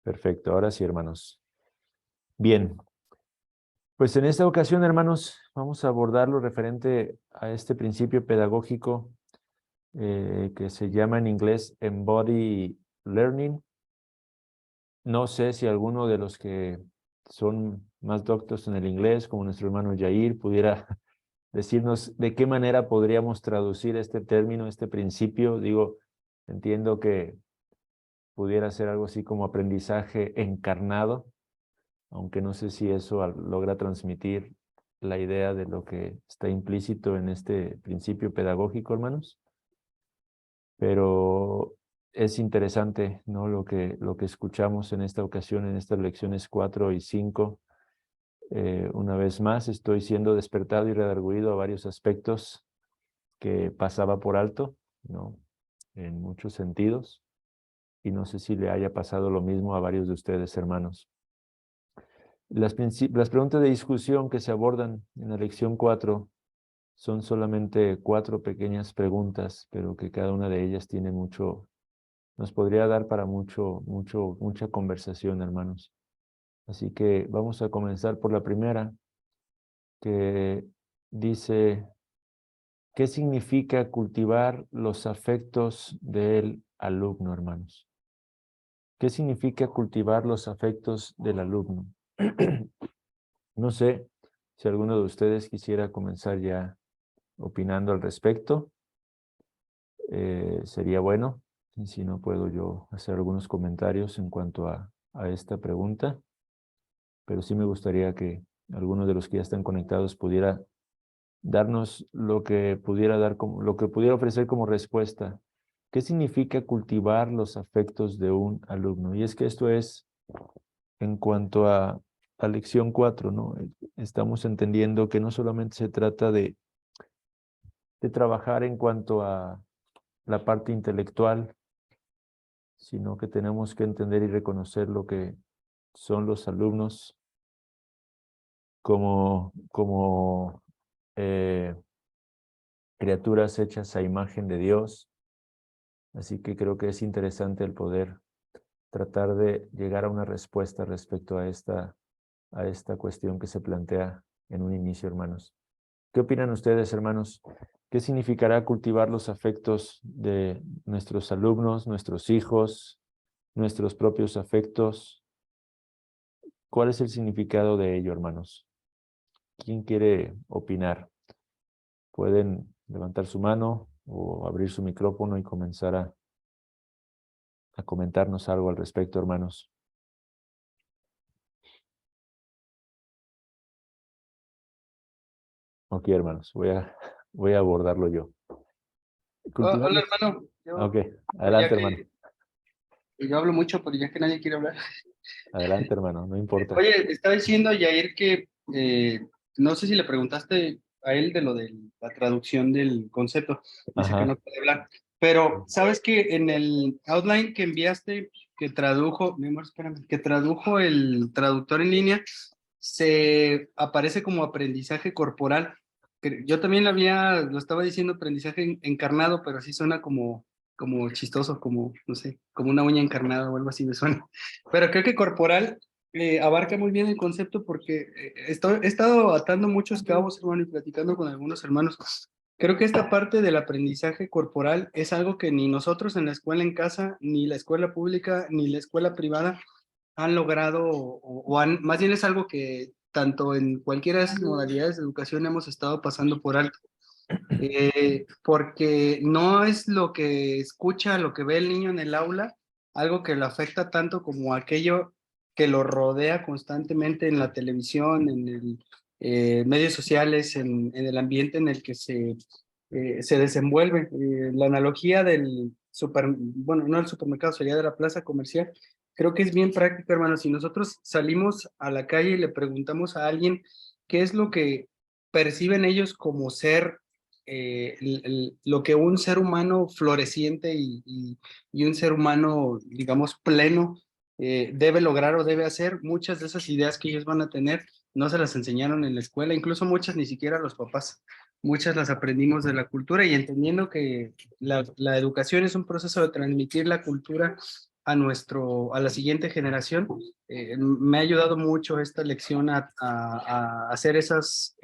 Perfecto, ahora sí, hermanos. Bien, pues en esta ocasión, hermanos, vamos a abordar lo referente a este principio pedagógico que se llama en inglés Embody Learning. No sé si alguno de los que son más doctos en el inglés, como nuestro hermano Yair, pudiera decirnos de qué manera podríamos traducir este término, este principio. Digo, entiendo que pudiera ser algo así como aprendizaje encarnado, aunque no sé si eso logra transmitir la idea de lo que está implícito en este principio pedagógico, hermanos. Pero es interesante, ¿no? Lo que escuchamos en esta ocasión, en estas lecciones 4 y 5. Una vez más, estoy siendo despertado y redarguido a varios aspectos que pasaba por alto, ¿no? En muchos sentidos. Y no sé si le haya pasado lo mismo a varios de ustedes, hermanos. Las preguntas de discusión que se abordan en la lección 4 son solamente 4 pequeñas preguntas, pero que cada una de ellas tiene mucho, nos podría dar para mucha conversación, hermanos. Así que vamos a comenzar por la primera, que dice, ¿qué significa cultivar los afectos del alumno, hermanos? ¿Qué significa cultivar los afectos del alumno? No sé si alguno de ustedes quisiera comenzar ya opinando al respecto. Sería bueno. Y si no, puedo yo hacer algunos comentarios en cuanto a esta pregunta. Pero sí me gustaría que alguno de los que ya están conectados pudiera darnos lo que pudiera lo que pudiera ofrecer como respuesta. ¿Qué significa cultivar los afectos de un alumno? Y es que esto es en cuanto a lección 4, ¿no? Estamos entendiendo que no solamente se trata de trabajar en cuanto a la parte intelectual, sino que tenemos que entender y reconocer lo que son los alumnos como criaturas hechas a imagen de Dios. Así que creo que es interesante el poder tratar de llegar a una respuesta respecto a esta cuestión que se plantea en un inicio, hermanos. ¿Qué opinan ustedes, hermanos? ¿Qué significará cultivar los afectos de nuestros alumnos, nuestros hijos, nuestros propios afectos? ¿Cuál es el significado de ello, hermanos? ¿Quién quiere opinar? Pueden levantar su mano o abrir su micrófono y comenzar a comentarnos algo al respecto, hermanos. Ok, hermanos, voy a abordarlo yo. Hola, Cultivamos. hermano. Ok, Ya adelante, hermano. que yo hablo mucho, pero ya que nadie quiere hablar. Adelante, hermano, no importa. Oye, estaba diciendo a Yair que no sé si le preguntaste a él de lo de la traducción del concepto. Dice que no Ajá. puede hablar. Pero, ¿sabes que en el outline que enviaste, que tradujo, mi amor, espérame, que tradujo el traductor en línea, se aparece como aprendizaje corporal? Yo también lo estaba diciendo aprendizaje encarnado, pero sí suena como chistoso, como, no sé, como una uña encarnada o algo así me suena. Pero creo que corporal abarca muy bien el concepto porque he estado atando muchos cabos, hermano, y platicando con algunos hermanos. Creo que esta parte del aprendizaje corporal es algo que ni nosotros en la escuela en casa, ni la escuela pública, ni la escuela privada han logrado, más bien es algo que tanto en cualquiera de esas modalidades de educación hemos estado pasando por alto. Porque no es lo que escucha, lo que ve el niño en el aula, algo que lo afecta tanto como aquello que lo rodea constantemente en la televisión, en el medios sociales, en el ambiente en el que se desenvuelve. La analogía del bueno, no del supermercado, sería de la plaza comercial. Creo que es bien práctica, hermano. Si nosotros salimos a la calle y le preguntamos a alguien qué es lo que perciben ellos como ser lo que un ser humano floreciente y un ser humano, digamos, pleno debe lograr o debe hacer, muchas de esas ideas que ellos van a tener no se las enseñaron en la escuela, incluso muchas ni siquiera los papás. Muchas las aprendimos de la cultura y entendiendo que la educación es un proceso de transmitir la cultura a la siguiente generación. Me ha ayudado mucho esta lección a hacer esas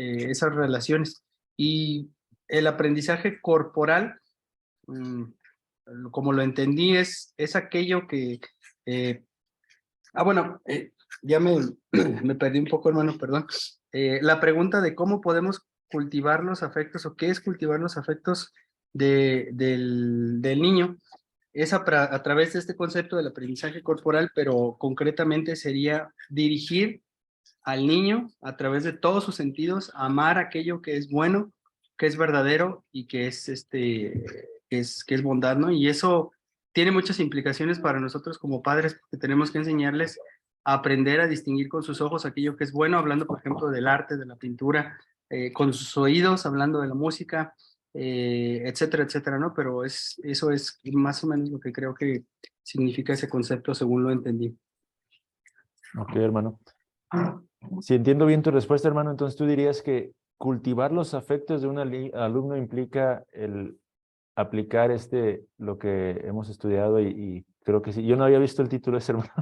relaciones. Y el aprendizaje corporal, mm, como lo entendí, es aquello que... bueno, ya me perdí un poco, hermano, perdón. La pregunta de cómo podemos cultivar los afectos o qué es cultivar los afectos del niño es a través de este concepto del aprendizaje corporal, pero concretamente sería dirigir al niño a través de todos sus sentidos, a amar aquello que es bueno, que es verdadero y que es, que es bondad, ¿no? Y eso tiene muchas implicaciones para nosotros como padres, porque tenemos que enseñarles a aprender a distinguir con sus ojos aquello que es bueno, hablando, por ejemplo, del arte, de la pintura, con sus oídos, hablando de la música, etcétera, etcétera, ¿no? Pero eso es más o menos lo que creo que significa ese concepto según lo entendí. Ok, hermano. Si entiendo bien tu respuesta, hermano, entonces tú dirías que cultivar los afectos de un alumno implica el aplicar lo que hemos estudiado y creo que sí. Yo no había visto el título ese, hermano.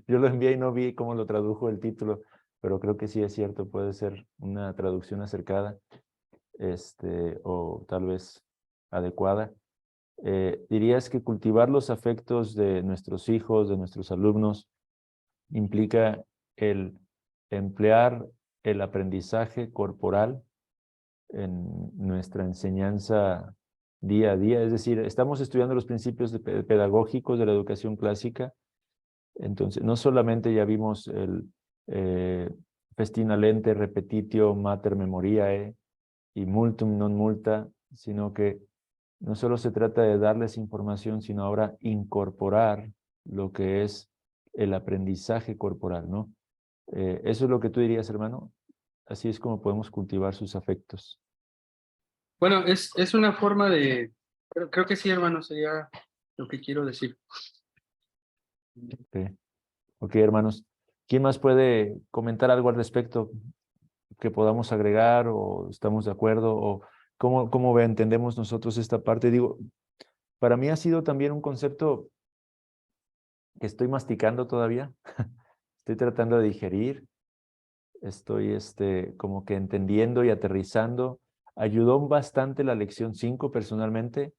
Yo lo envié y no vi cómo lo tradujo el título, pero creo que sí es cierto, puede ser una traducción acercada, o tal vez adecuada. ¿Dirías que cultivar los afectos de nuestros hijos, de nuestros alumnos, implica el emplear el aprendizaje corporal en nuestra enseñanza día a día? Es decir, estamos estudiando los principios pedagógicos de la educación clásica, entonces no solamente ya vimos el festina lente repetitio mater memoriae y multum non multa, sino que no solo se trata de darles información, sino ahora incorporar lo que es el aprendizaje corporal, ¿no? Eso es lo que tú dirías, hermano. Así es como podemos cultivar sus afectos. Bueno, es una forma de, creo que sí, hermano, sería lo que quiero decir. Ok, ok, hermanos. ¿Quién más puede comentar algo al respecto que podamos agregar o estamos de acuerdo o cómo entendemos nosotros esta parte? Digo, para mí ha sido también un concepto que estoy masticando todavía. Estoy tratando de digerir. Estoy como que entendiendo y aterrizando. Ayudó bastante la lección 5 personalmente,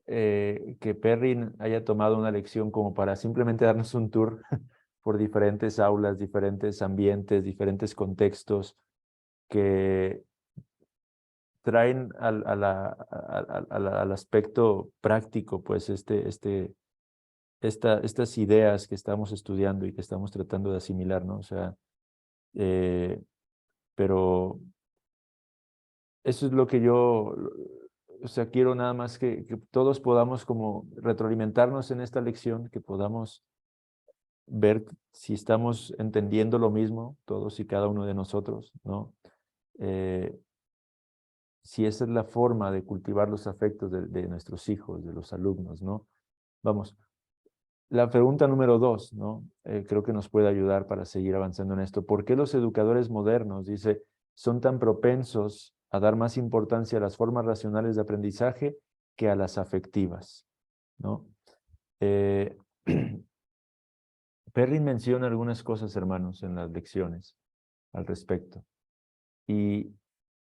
que Perrin haya tomado una lección como para simplemente darnos un tour por diferentes aulas, diferentes ambientes, diferentes contextos que traen al aspecto práctico, pues estas ideas que estamos estudiando y que estamos tratando de asimilar, ¿no? O sea, pero eso es lo que yo, o sea, quiero nada más que todos podamos como retroalimentarnos en esta lección, que podamos ver si estamos entendiendo lo mismo, todos y cada uno de nosotros, ¿no? Si esa es la forma de cultivar los afectos de nuestros hijos, de los alumnos, ¿no? Vamos, la pregunta número 2, ¿no? Creo que nos puede ayudar para seguir avanzando en esto. ¿Por qué los educadores modernos, dice, son tan propensos a dar más importancia a las formas racionales de aprendizaje que a las afectivas, ¿no? Perrin menciona algunas cosas, hermanos, en las lecciones al respecto. Y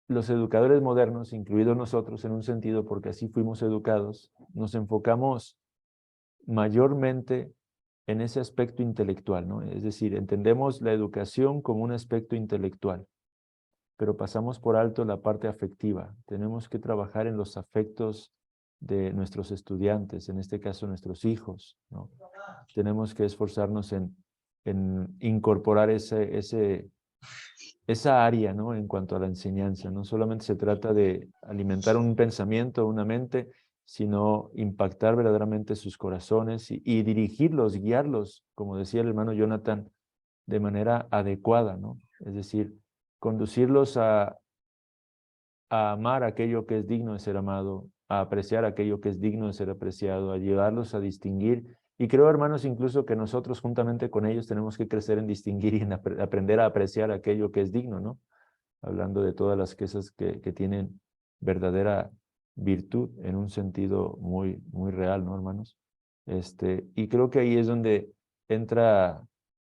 los educadores modernos, incluidos nosotros en un sentido, porque así fuimos educados, nos enfocamos mayormente en ese aspecto intelectual, ¿no? Es decir, entendemos la educación como un aspecto intelectual, pero pasamos por alto la parte afectiva. Tenemos que trabajar en los afectos de nuestros estudiantes, en este caso nuestros hijos, ¿no? Tenemos que esforzarnos en incorporar esa área, ¿no? En cuanto a la enseñanza. No solamente se trata de alimentar un pensamiento, una mente, sino impactar verdaderamente sus corazones y dirigirlos, guiarlos, como decía el hermano Jonathan, de manera adecuada, ¿no? Es decir, conducirlos a amar aquello que es digno de ser amado, a apreciar aquello que es digno de ser apreciado, a ayudarlos a distinguir. Y creo, hermanos, incluso que nosotros juntamente con ellos tenemos que crecer en distinguir y en aprender a apreciar aquello que es digno, ¿no? Hablando de todas las cosas que tienen verdadera virtud en un sentido muy, muy real, ¿no, hermanos? Y creo que ahí es donde entra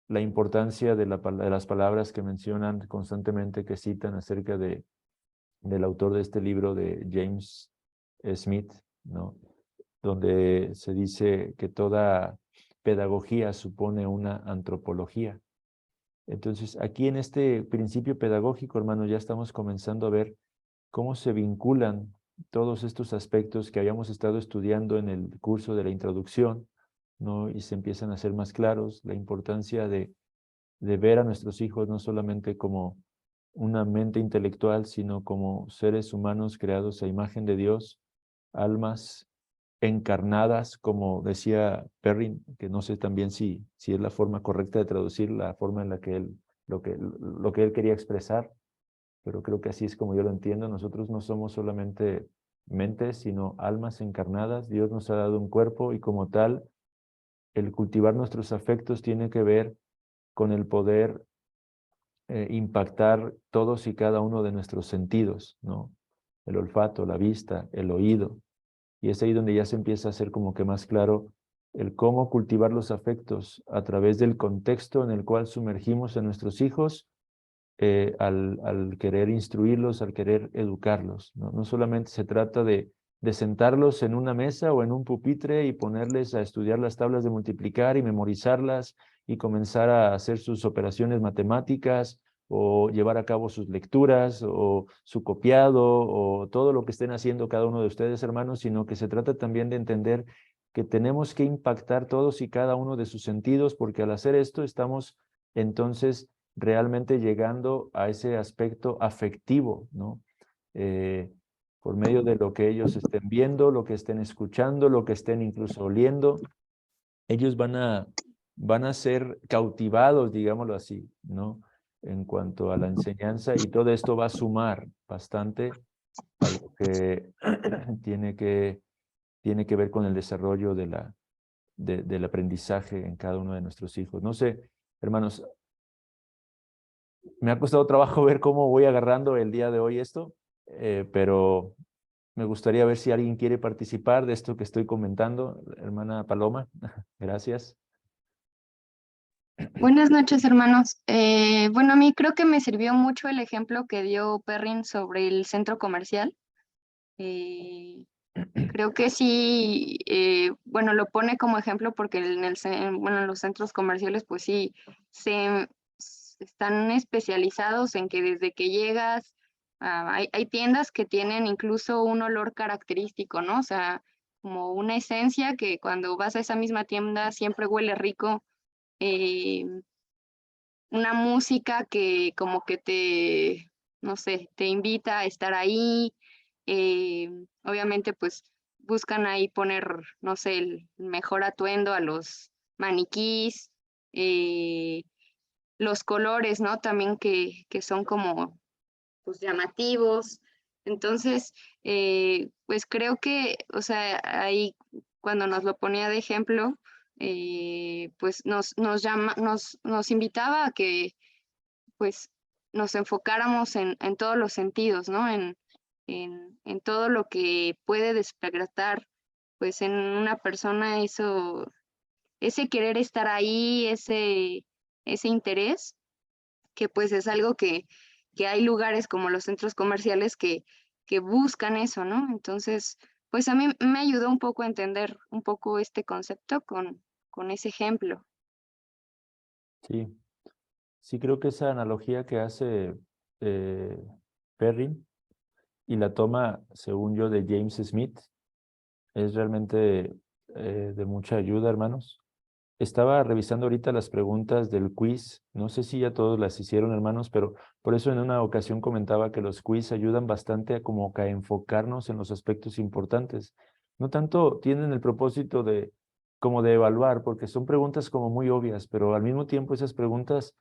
la importancia de las palabras que mencionan constantemente, que citan acerca del autor de este libro, de James Smith, ¿no? Donde se dice que toda pedagogía supone una antropología. Entonces, aquí en este principio pedagógico, hermanos, ya estamos comenzando a ver cómo se vinculan todos estos aspectos que habíamos estado estudiando en el curso de la introducción, ¿no? Y se empiezan a hacer más claros la importancia de ver a nuestros hijos no solamente como una mente intelectual, sino como seres humanos creados a imagen de Dios, almas encarnadas, como decía Perrin, que no sé también si es la forma correcta de traducir la forma en la que él, lo que él quería expresar, pero creo que así es como yo lo entiendo. Nosotros no somos solamente mentes, sino almas encarnadas. Dios nos ha dado un cuerpo y como tal, el cultivar nuestros afectos tiene que ver con el poder impactar todos y cada uno de nuestros sentidos, ¿no? El olfato, la vista, el oído. Y es ahí donde ya se empieza a hacer como que más claro el cómo cultivar los afectos a través del contexto en el cual sumergimos a nuestros hijos al querer instruirlos, al querer educarlos, ¿no? No solamente se trata de sentarlos en una mesa o en un pupitre y ponerles a estudiar las tablas de multiplicar y memorizarlas y comenzar a hacer sus operaciones matemáticas o llevar a cabo sus lecturas o su copiado o todo lo que estén haciendo cada uno de ustedes, hermanos, sino que se trata también de entender que tenemos que impactar todos y cada uno de sus sentidos, porque al hacer esto estamos entonces realmente llegando a ese aspecto afectivo, ¿no? Eh, por medio de lo que ellos estén viendo, lo que estén escuchando, lo que estén incluso oliendo, ellos van a ser cautivados, digámoslo así, ¿no? En cuanto a la enseñanza, y todo esto va a sumar bastante a lo que tiene que ver con el desarrollo del aprendizaje en cada uno de nuestros hijos. No sé, hermanos, me ha costado trabajo ver cómo voy agarrando el día de hoy esto, pero me gustaría ver si alguien quiere participar de esto que estoy comentando. Hermana Paloma, gracias. Buenas noches, hermanos. Bueno, a mí creo que me sirvió mucho el ejemplo que dio Perrin sobre el centro comercial. Eh, Creo que sí, bueno, lo pone como ejemplo porque bueno, en los centros comerciales, pues sí, se, están especializados en que desde que llegas, hay tiendas que tienen incluso un olor característico, ¿no? O sea, como una esencia que cuando vas a esa misma tienda siempre huele rico. eh, una música que como que te, no sé, te invita a estar ahí. Obviamente, pues buscan ahí poner, no sé, el mejor atuendo a los maniquís, eh, los colores, ¿no? También que son como, pues, llamativos. Entonces, pues creo que, o sea, ahí cuando nos lo ponía de ejemplo, pues nos invitaba a que pues nos enfocáramos en todos los sentidos, ¿no? En todo lo que puede despertar, pues en una persona eso, ese querer estar ahí, ese interés, que pues es algo que hay lugares como los centros comerciales que buscan eso, ¿no? Entonces, pues a mí me ayudó un poco a entender un poco este concepto con ese ejemplo. Sí, sí creo que esa analogía que hace eh, Perrin y la toma, según yo, de James Smith, es realmente de mucha ayuda, hermanos. Estaba revisando ahorita las preguntas del quiz. No sé si ya todos las hicieron, hermanos, pero por eso en una ocasión comentaba que los quiz ayudan bastante a como que a enfocarnos en los aspectos importantes. No tanto tienen el propósito de como de evaluar, porque son preguntas como muy obvias, pero al mismo tiempo esas preguntas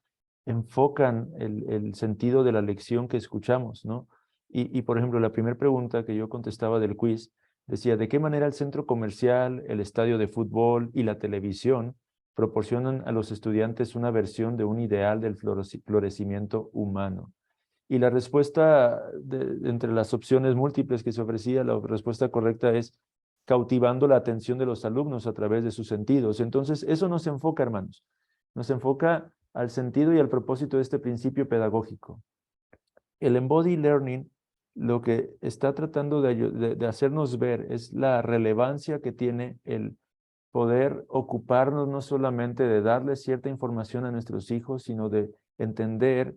enfocan el sentido de la lección que escuchamos, ¿no? Por ejemplo, la primera pregunta que yo contestaba del quiz decía, ¿de qué manera el centro comercial, el estadio de fútbol y la televisión proporcionan a los estudiantes una versión de un ideal del florecimiento humano? Y la respuesta, entre las opciones múltiples que se ofrecía, la respuesta correcta es cautivando la atención de los alumnos a través de sus sentidos. Entonces, eso nos enfoca, hermanos. Nos enfoca al sentido y al propósito de este principio pedagógico. El embodied learning lo que está tratando de hacernos ver es la relevancia que tiene el poder ocuparnos no solamente de darle cierta información a nuestros hijos, sino de entender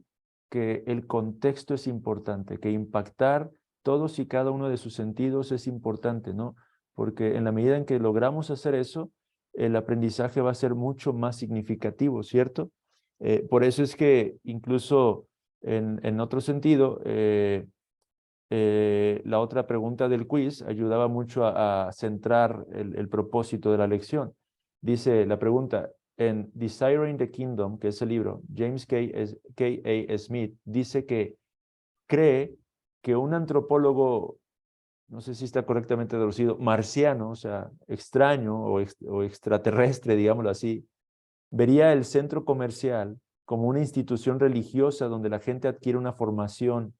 que el contexto es importante, que impactar todos y cada uno de sus sentidos es importante, ¿no? Porque en la medida en que logramos hacer eso, el aprendizaje va a ser mucho más significativo, ¿cierto? Por eso es que incluso en otro sentido, la otra pregunta del quiz ayudaba mucho a centrar el propósito de la lección. Dice la pregunta, en Desiring the Kingdom, que es el libro, James K.A. Smith dice que cree que un antropólogo, no sé si está correctamente traducido, marciano, o sea, extraño o extraterrestre, digámoslo así, vería el centro comercial como una institución religiosa donde la gente adquiere una formación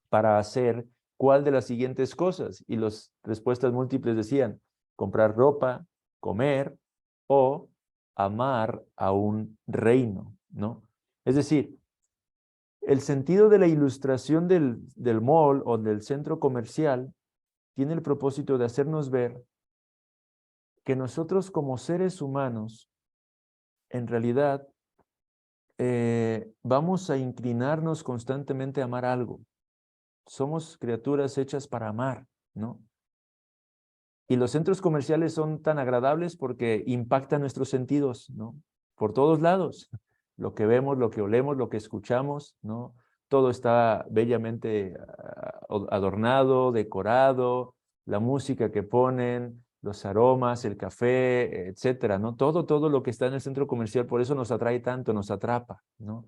para hacer cuál de las siguientes cosas. Y las respuestas múltiples decían, comprar ropa, comer o amar a un reino, ¿no? Es decir, el sentido de la ilustración del mall o del centro comercial tiene el propósito de hacernos ver que nosotros como seres humanos, en realidad, vamos a inclinarnos constantemente a amar algo. Somos criaturas hechas para amar, ¿no? Y los centros comerciales son tan agradables porque impactan nuestros sentidos, ¿no? Por todos lados. Lo que vemos, lo que olemos, lo que escuchamos, ¿no? Todo está bellamente adornado, decorado, la música que ponen, los aromas, el café, etcétera, ¿no? Todo lo que está en el centro comercial, por eso nos atrae tanto, nos atrapa, ¿no?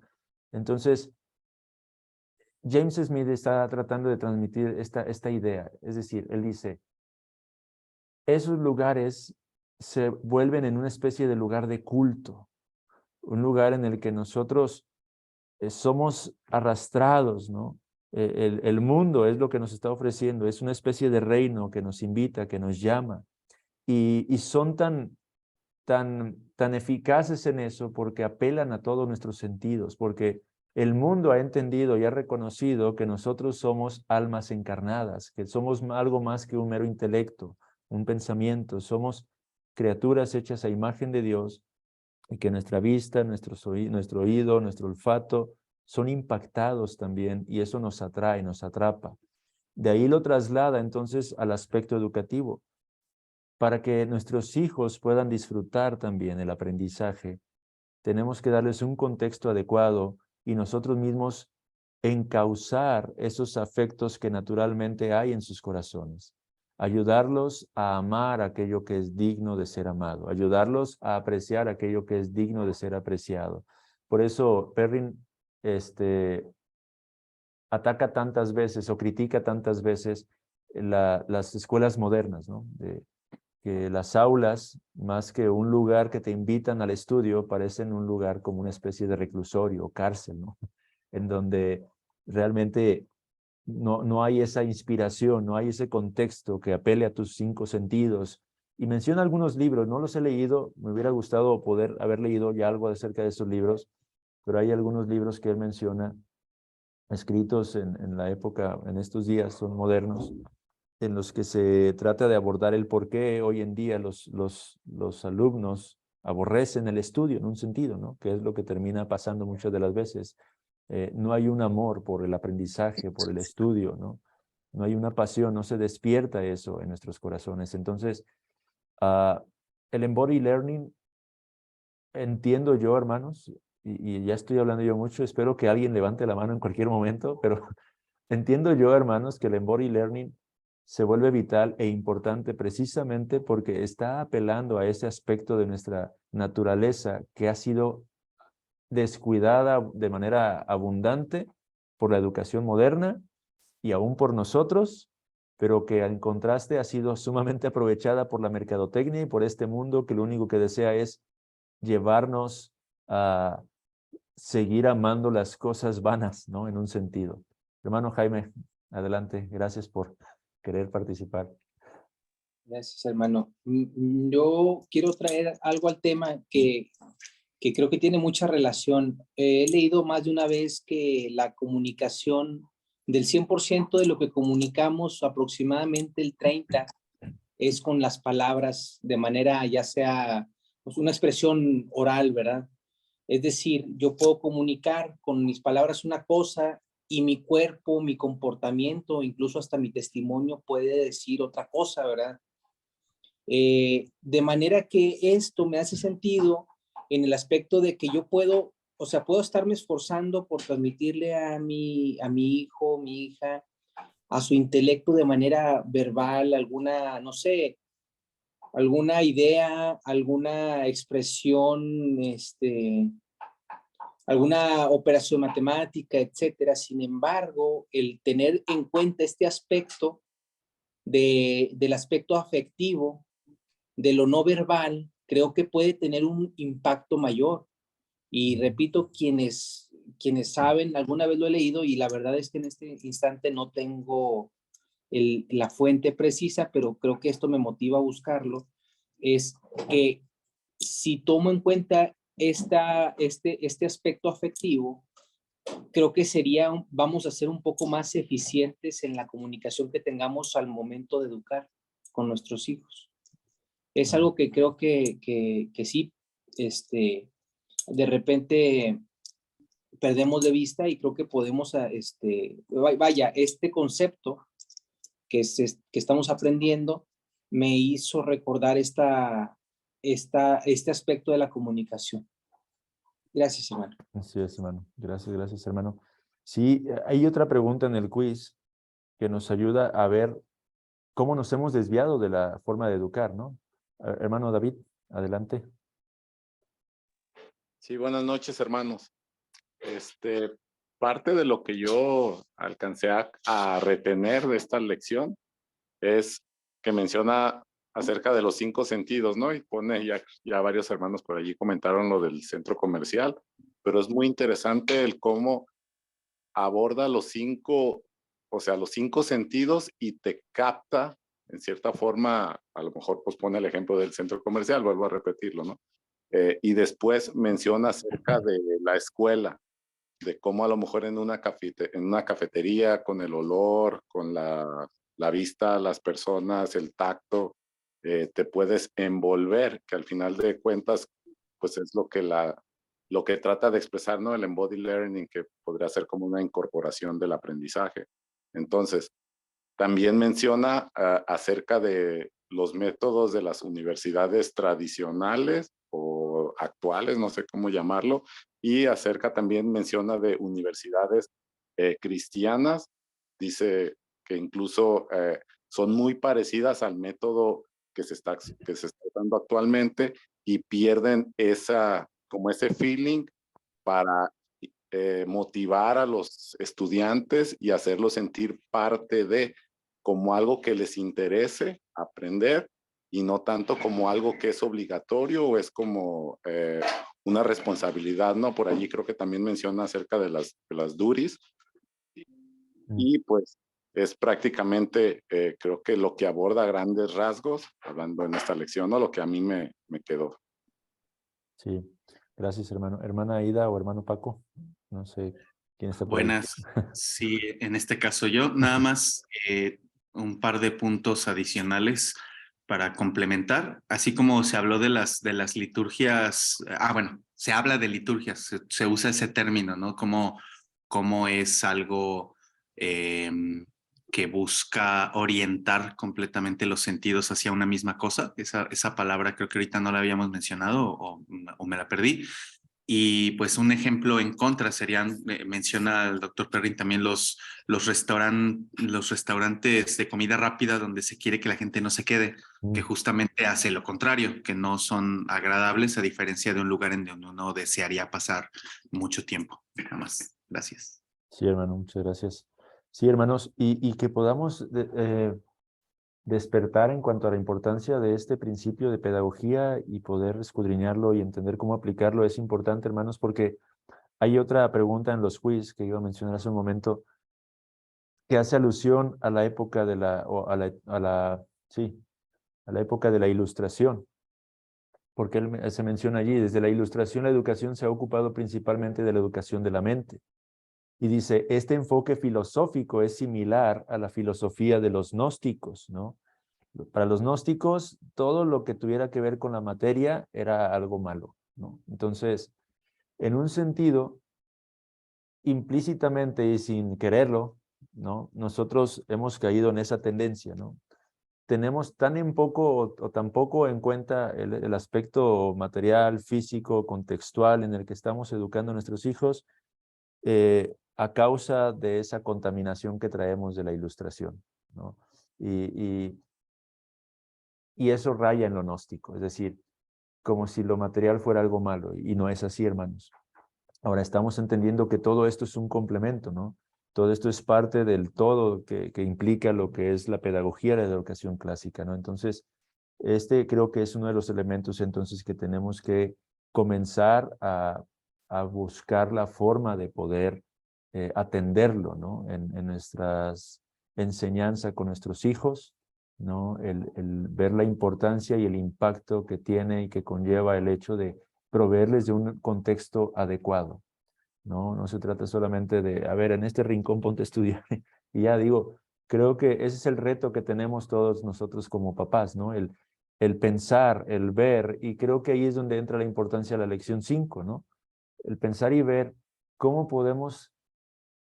Entonces, James Smith está tratando de transmitir esta idea. Es decir, él dice, esos lugares se vuelven en una especie de lugar de culto, un lugar en el que nosotros somos arrastrados, ¿no? El mundo es lo que nos está ofreciendo, es una especie de reino que nos invita, que nos llama, y son tan eficaces en eso porque apelan a todos nuestros sentidos, porque el mundo ha entendido y ha reconocido que nosotros somos almas encarnadas, que somos algo más que un mero intelecto, un pensamiento, somos criaturas hechas a imagen de Dios y que nuestra vista, nuestro oído, nuestro olfato son impactados también y eso nos atrae, nos atrapa. De ahí lo traslada entonces al aspecto educativo. Para que nuestros hijos puedan disfrutar también el aprendizaje, tenemos que darles un contexto adecuado y nosotros mismos encauzar esos afectos que naturalmente hay en sus corazones. Ayudarlos a amar aquello que es digno de ser amado. Ayudarlos a apreciar aquello que es digno de ser apreciado. Por eso Perrin ataca tantas veces o critica tantas veces las escuelas modernas, ¿no? Que las aulas, más que un lugar que te invitan al estudio, parecen un lugar como una especie de reclusorio o cárcel, ¿no? En donde realmente no hay esa inspiración, no hay ese contexto que apele a tus 5 sentidos. Y menciona algunos libros, no los he leído, me hubiera gustado poder haber leído ya algo acerca de esos libros, pero hay algunos libros que él menciona, escritos en la época, en estos días, son modernos, en los que se trata de abordar el por qué hoy en día los alumnos aborrecen el estudio en un sentido, ¿no? Que es lo que termina pasando muchas de las veces. No hay un amor por el aprendizaje, por el estudio, ¿no? No hay una pasión, no se despierta eso en nuestros corazones. Entonces, el embodied learning, entiendo yo, hermanos, y ya estoy hablando yo mucho, espero que alguien levante la mano en cualquier momento, pero entiendo yo, hermanos, que el embodied learning se vuelve vital e importante precisamente porque está apelando a ese aspecto de nuestra naturaleza que ha sido descuidada de manera abundante por la educación moderna y aún por nosotros, pero que en contraste ha sido sumamente aprovechada por la mercadotecnia y por este mundo que lo único que desea es llevarnos a seguir amando las cosas vanas, ¿no? En un sentido. Hermano Jaime, adelante. Gracias por querer participar. Gracias, hermano. Yo quiero traer algo al tema que creo que tiene mucha relación. He leído más de una vez que la comunicación, del 100% de lo que comunicamos, aproximadamente el 30% es con las palabras, de manera ya sea pues, una expresión oral, ¿verdad? Es decir, yo puedo comunicar con mis palabras una cosa y mi cuerpo, mi comportamiento, incluso hasta mi testimonio puede decir otra cosa, ¿verdad? De manera que esto me hace sentido en el aspecto de que yo puedo, o sea, puedo estarme esforzando por transmitirle a mi hijo, mi hija, a su intelecto de manera verbal, alguna, no sé, alguna idea, alguna expresión, alguna operación matemática, etcétera. Sin embargo, el tener en cuenta este aspecto del aspecto afectivo, de lo no verbal, creo que puede tener un impacto mayor. Y repito, quienes saben, alguna vez lo he leído y la verdad es que en este instante no tengo la fuente precisa, pero creo que esto me motiva a buscarlo, es que si tomo en cuenta este aspecto afectivo, creo que vamos a ser un poco más eficientes en la comunicación que tengamos al momento de educar con nuestros hijos. Es algo que creo que sí, de repente perdemos de vista y creo que podemos, vaya, este concepto que estamos aprendiendo me hizo recordar este aspecto de la comunicación. Gracias, hermano. Así es, hermano. Gracias, hermano. Sí, hay otra pregunta en el quiz que nos ayuda a ver cómo nos hemos desviado de la forma de educar, ¿no? Hermano David, adelante. Sí, buenas noches, hermanos. Parte de lo que yo alcancé a retener de esta lección es que menciona acerca de los 5 sentidos, ¿no? Y pone ya varios hermanos por allí comentaron lo del centro comercial, pero es muy interesante el cómo aborda los 5, o sea, los 5 sentidos y te capta, en cierta forma, a lo mejor pues pone el ejemplo del centro comercial, vuelvo a repetirlo, ¿no? Y después menciona acerca de la escuela, de cómo a lo mejor en una cafetería, con el olor, con la vista, las personas, el tacto, te puedes envolver, que al final de cuentas, pues es lo que trata de expresar, ¿no? El embodied learning, que podría ser como una incorporación del aprendizaje. Entonces, también menciona acerca de los métodos de las universidades tradicionales o actuales, no sé cómo llamarlo, y acerca también menciona de universidades cristianas. Dice que incluso son muy parecidas al método que se está dando actualmente y pierden como ese feeling para motivar a los estudiantes y hacerlos sentir parte de, como algo que les interese aprender y no tanto como algo que es obligatorio o es como una responsabilidad, ¿no? Por allí creo que también menciona acerca de las duties y pues es prácticamente creo que lo que aborda a grandes rasgos, hablando en esta lección, ¿no? Lo que a mí me quedó. Sí, gracias, hermano. Hermana Aida o hermano Paco, no sé quién está por ahí. Buenas, sí, en este caso yo, nada más un par de puntos adicionales para complementar, así como se habló de las liturgias, bueno, se habla de liturgias, se usa ese término, ¿no? Como es algo que busca orientar completamente los sentidos hacia una misma cosa. Esa palabra creo que ahorita no la habíamos mencionado o me la perdí. Y pues un ejemplo en contra serían, menciona el doctor Perrin también los restaurantes de comida rápida donde se quiere que la gente no se quede, que justamente hace lo contrario, que no son agradables a diferencia de un lugar en donde uno desearía pasar mucho tiempo. Nada más. Gracias. Sí, hermano, muchas gracias. Sí, hermanos, y que podamos despertar en cuanto a la importancia de este principio de pedagogía y poder escudriñarlo y entender cómo aplicarlo es importante, hermanos, porque hay otra pregunta en los quiz que iba a mencionar hace un momento que hace alusión a la época de sí, a la época de la Ilustración, porque se menciona allí, desde la Ilustración la educación se ha ocupado principalmente de la educación de la mente. Y dice, este enfoque filosófico es similar a la filosofía de los gnósticos, ¿no? Para los gnósticos, todo lo que tuviera que ver con la materia era algo malo, ¿no? Entonces, en un sentido, implícitamente y sin quererlo, ¿no? Nosotros hemos caído en esa tendencia, ¿no? Tenemos tan en poco o tan poco en cuenta el aspecto material, físico, contextual en el que estamos educando a nuestros hijos, a causa de esa contaminación que traemos de la Ilustración, ¿no? Y eso raya en lo gnóstico, es decir, como si lo material fuera algo malo, y no es así, hermanos. Ahora estamos entendiendo que todo esto es un complemento, ¿no? Todo esto es parte del todo que implica lo que es la pedagogía de la educación clásica, ¿no? Entonces, este creo que es uno de los elementos entonces que tenemos que comenzar a buscar la forma de poder atenderlo, ¿no? En nuestras enseñanzas con nuestros hijos, ¿no? El ver la importancia y el impacto que tiene y que conlleva el hecho de proveerles de un contexto adecuado, ¿no? No se trata solamente de, a ver, en este rincón ponte a estudiar. Y ya digo, creo que ese es el reto que tenemos todos nosotros como papás, ¿no? El pensar, el ver, y creo que ahí es donde entra la importancia de la lección 5, ¿no? El pensar y ver cómo podemos,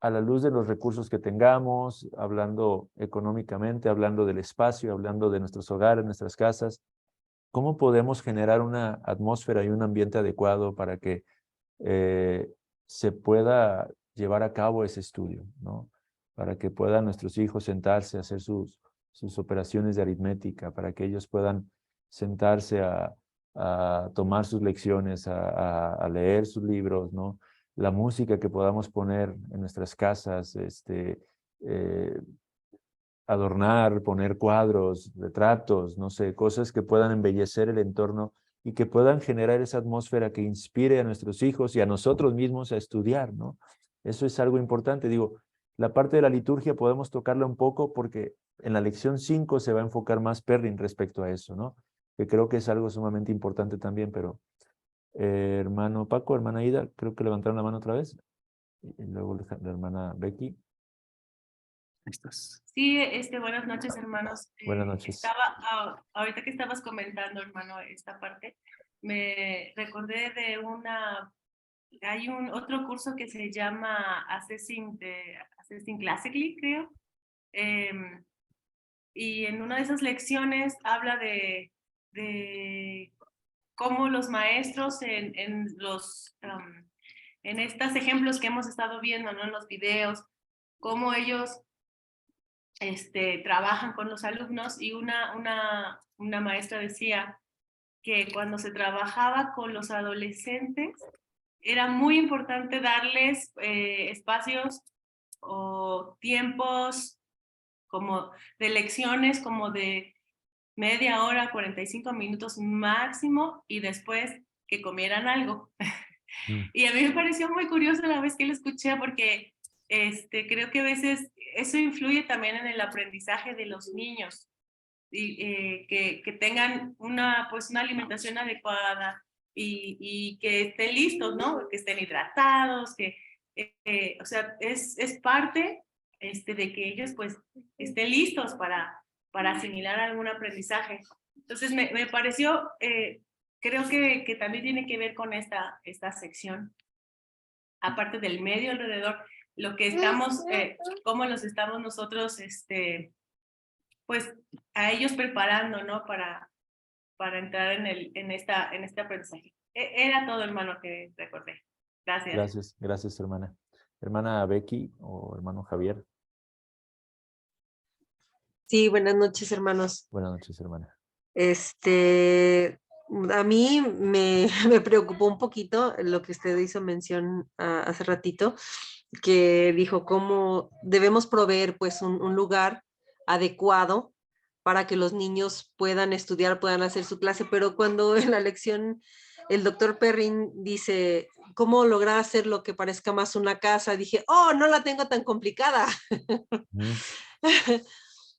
a la luz de los recursos que tengamos, hablando económicamente, hablando del espacio, hablando de nuestros hogares, nuestras casas, cómo podemos generar una atmósfera y un ambiente adecuado para que se pueda llevar a cabo ese estudio, ¿no? Para que puedan nuestros hijos sentarse a hacer sus operaciones de aritmética, para que ellos puedan sentarse a tomar sus lecciones, a leer sus libros, ¿no? La música que podamos poner en nuestras casas, eh, adornar, poner cuadros, retratos, no sé, cosas que puedan embellecer el entorno y que puedan generar esa atmósfera que inspire a nuestros hijos y a nosotros mismos a estudiar, ¿no? Eso es algo importante. Digo, la parte de la liturgia podemos tocarla un poco porque en la lección 5 se va a enfocar más Perrin respecto a eso, ¿no? Que creo que es algo sumamente importante también, pero hermano Paco, hermana Ida, creo que levantaron la mano otra vez. Y luego la hermana Becky. Ahí estás. Sí, buenas noches, hermanos. Buenas noches. Ahorita que estabas comentando, hermano, esta parte, me recordé de hay otro curso que se llama Assessing Classically, creo. Y en una de esas lecciones habla de cómo los maestros en estos ejemplos que hemos estado viendo, ¿no? En los videos, cómo ellos trabajan con los alumnos, y una maestra decía que cuando se trabajaba con los adolescentes era muy importante darles espacios o tiempos como de lecciones como de media hora, 45 minutos máximo, y después que comieran algo. Y a mí me pareció muy curioso la vez que lo escuché, porque creo que a veces eso influye también en el aprendizaje de los niños, y que tengan una alimentación adecuada y que estén listos, ¿no? Que estén hidratados, o sea, es parte de que ellos pues estén listos para asimilar algún aprendizaje. Entonces me pareció, creo que también tiene que ver con esta sección, aparte del medio alrededor, lo que estamos, cómo los estamos nosotros, pues a ellos preparando, ¿no? Para entrar en este aprendizaje. Era todo, hermano, que recordé. Gracias. Gracias, hermana. Hermana Becky o hermano Javier. Sí, buenas noches, hermanos. Buenas noches, hermana. A mí me preocupó un poquito lo que usted hizo mención hace ratito, que dijo cómo debemos proveer pues un lugar adecuado para que los niños puedan estudiar, puedan hacer su clase, pero cuando en la lección el doctor Perrin dice cómo lograr hacer lo que parezca más una casa, dije, oh, no la tengo tan complicada.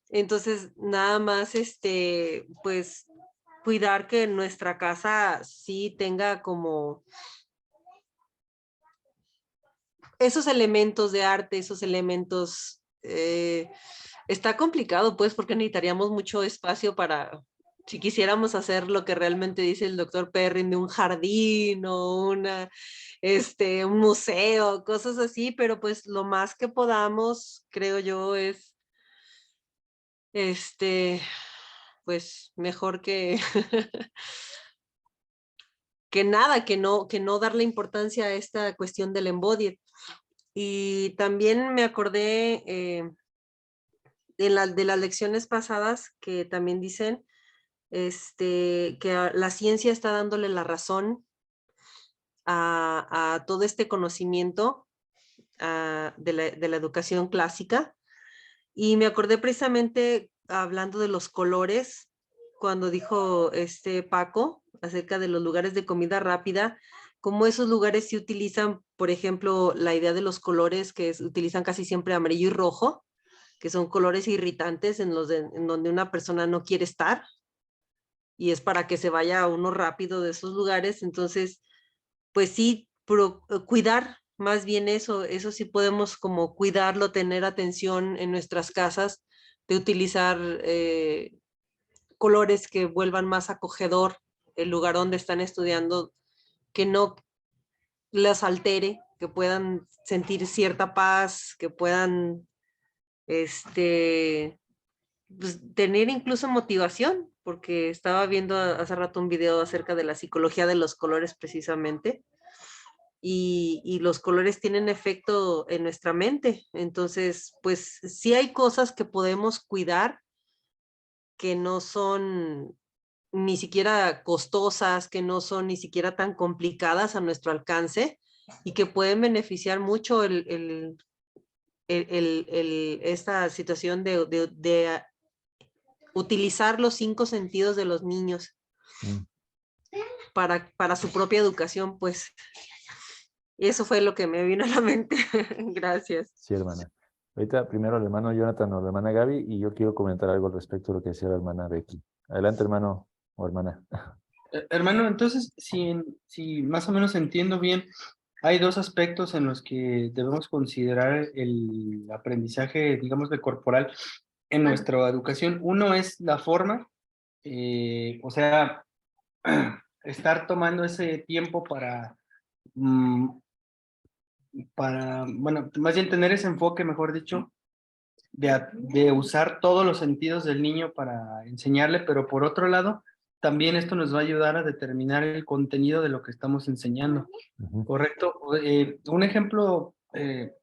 Entonces, nada más, pues, cuidar que nuestra casa sí tenga como esos elementos de arte, esos elementos, está complicado, pues, porque necesitaríamos mucho espacio para, si quisiéramos hacer lo que realmente dice el doctor Perrin, de un jardín o un museo, cosas así, pero pues lo más que podamos, creo yo, es, pues, mejor que, que nada, que no darle importancia a esta cuestión del embodied. Y también me acordé de las lecciones pasadas que también dicen que la ciencia está dándole la razón a todo este conocimiento de la educación clásica. Y me acordé precisamente hablando de los colores, cuando dijo Paco acerca de los lugares de comida rápida, cómo esos lugares sí utilizan, por ejemplo, la idea de los colores que utilizan casi siempre amarillo y rojo, que son colores irritantes en donde una persona no quiere estar, y es para que se vaya uno rápido de esos lugares. Entonces, pues sí, cuidar más bien eso sí podemos como cuidarlo, tener atención en nuestras casas, de utilizar colores que vuelvan más acogedor el lugar donde están estudiando, que no las altere, que puedan sentir cierta paz, que puedan pues, tener incluso motivación, porque estaba viendo hace rato un video acerca de la psicología de los colores precisamente, y los colores tienen efecto en nuestra mente. Entonces, pues sí hay cosas que podemos cuidar que no son ni siquiera costosas, que no son ni siquiera tan complicadas a nuestro alcance y que pueden beneficiar mucho esta situación de utilizar los 5 sentidos de los niños para su propia educación, pues. Y eso fue lo que me vino a la mente. Gracias. Sí, hermana. Ahorita primero el hermano Jonathan o la hermana Gaby, y yo quiero comentar algo al respecto de lo que decía la hermana Becky. Adelante, hermano o hermana. Hermano, entonces, si más o menos entiendo bien, hay dos aspectos en los que debemos considerar el aprendizaje, digamos, de corporal en nuestra educación. Uno es la forma, o sea, estar tomando ese tiempo bueno, más bien tener ese enfoque, mejor dicho, de usar todos los sentidos del niño para enseñarle, pero por otro lado, también esto nos va a ayudar a determinar el contenido de lo que estamos enseñando. ¿Correcto? Un ejemplo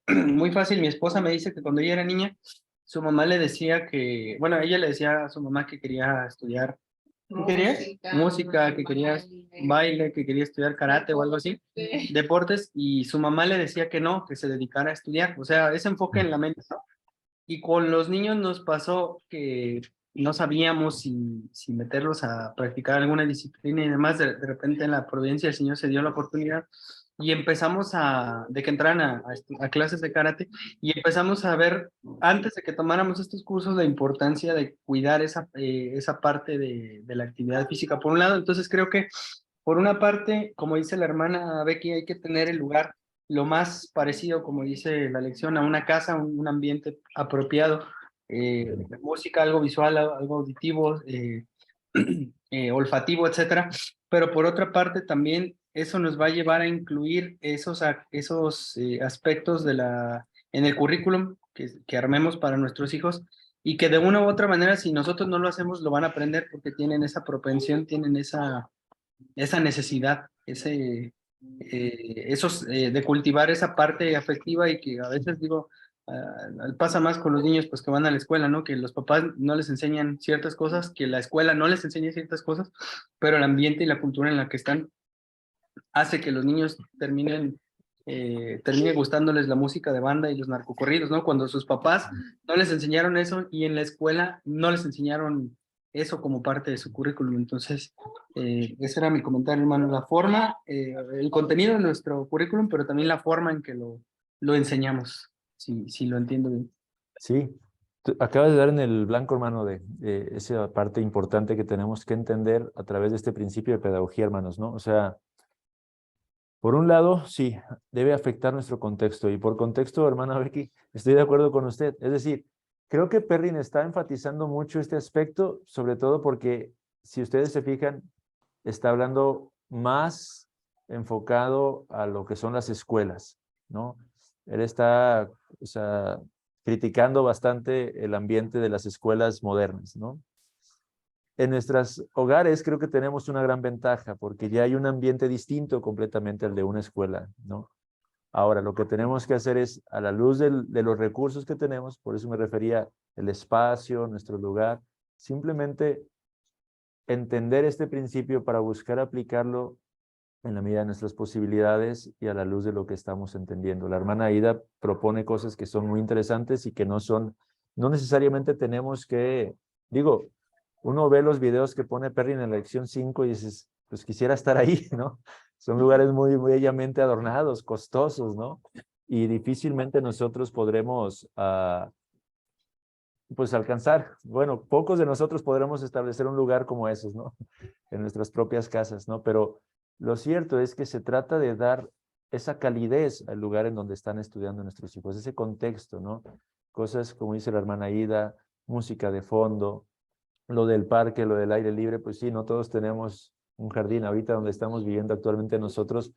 muy fácil, mi esposa me dice que cuando ella era niña, su mamá le decía que, bueno, ella le decía a su mamá que quería estudiar, ¿qué querías? Música, que querías baile, que quería estudiar karate o algo así, deportes, y su mamá le decía que no, que se dedicara a estudiar, o sea, ese enfoque en la mente, ¿no? Y con los niños nos pasó que no sabíamos si meterlos a practicar alguna disciplina y demás. De repente en la providencia el Señor se dio la oportunidad y empezamos de que entraran a clases de karate, y empezamos a ver, antes de que tomáramos estos cursos, la importancia de cuidar esa parte de la actividad física, por un lado. Entonces creo que, por una parte, como dice la hermana Becky, hay que tener el lugar lo más parecido, como dice la lección, a una casa, un ambiente apropiado, música, algo visual, algo auditivo, olfativo, etcétera. Pero por otra parte también eso nos va a llevar a incluir esos aspectos en el currículum que armemos para nuestros hijos, y que de una u otra manera, si nosotros no lo hacemos, lo van a aprender porque tienen esa propensión, tienen esa necesidad, de cultivar esa parte afectiva, y que a veces digo, pasa más con los niños pues que van a la escuela, ¿no? Que los papás no les enseñan ciertas cosas, que la escuela no les enseña ciertas cosas, pero el ambiente y la cultura en la que están hace que los niños termine gustándoles la música de banda y los narcocorridos, ¿no? Cuando sus papás no les enseñaron eso, y en la escuela no les enseñaron eso como parte de su currículum. Entonces, ese era mi comentario, hermano. La forma, el contenido de nuestro currículum, pero también la forma en que lo enseñamos, si lo entiendo bien. Sí, Acabas de dar en el blanco, hermano, de esa parte importante que tenemos que entender a través de este principio de pedagogía, hermanos, ¿no? O sea, por un lado, sí, debe afectar nuestro contexto. Y por contexto, hermana Becky, estoy de acuerdo con usted. Es decir, creo que Perrin está enfatizando mucho este aspecto, sobre todo porque, si ustedes se fijan, está hablando más enfocado a lo que son las escuelas, ¿no? Él está, o sea, criticando bastante el ambiente de las escuelas modernas, ¿no? En nuestros hogares creo que tenemos una gran ventaja porque ya hay un ambiente distinto completamente al de una escuela, ¿no? Ahora, lo que tenemos que hacer es, a la luz de los recursos que tenemos, por eso me refería el espacio, nuestro lugar, simplemente entender este principio para buscar aplicarlo en la medida de nuestras posibilidades y a la luz de lo que estamos entendiendo. La hermana Aida propone cosas que son muy interesantes y que no necesariamente tenemos que, digo, uno ve los videos que pone Perrin en la lección 5 y dices, pues quisiera estar ahí, ¿no? Son lugares muy bellamente adornados, costosos, ¿no? Y difícilmente nosotros podremos, pues alcanzar, bueno, pocos de nosotros podremos establecer un lugar como esos, ¿no? En nuestras propias casas, ¿no? Pero lo cierto es que se trata de dar esa calidez al lugar en donde están estudiando nuestros hijos, ese contexto, ¿no? Cosas como dice la hermana Ida, música de fondo, lo del parque, lo del aire libre, pues sí, no todos tenemos un jardín. Ahorita donde estamos viviendo actualmente nosotros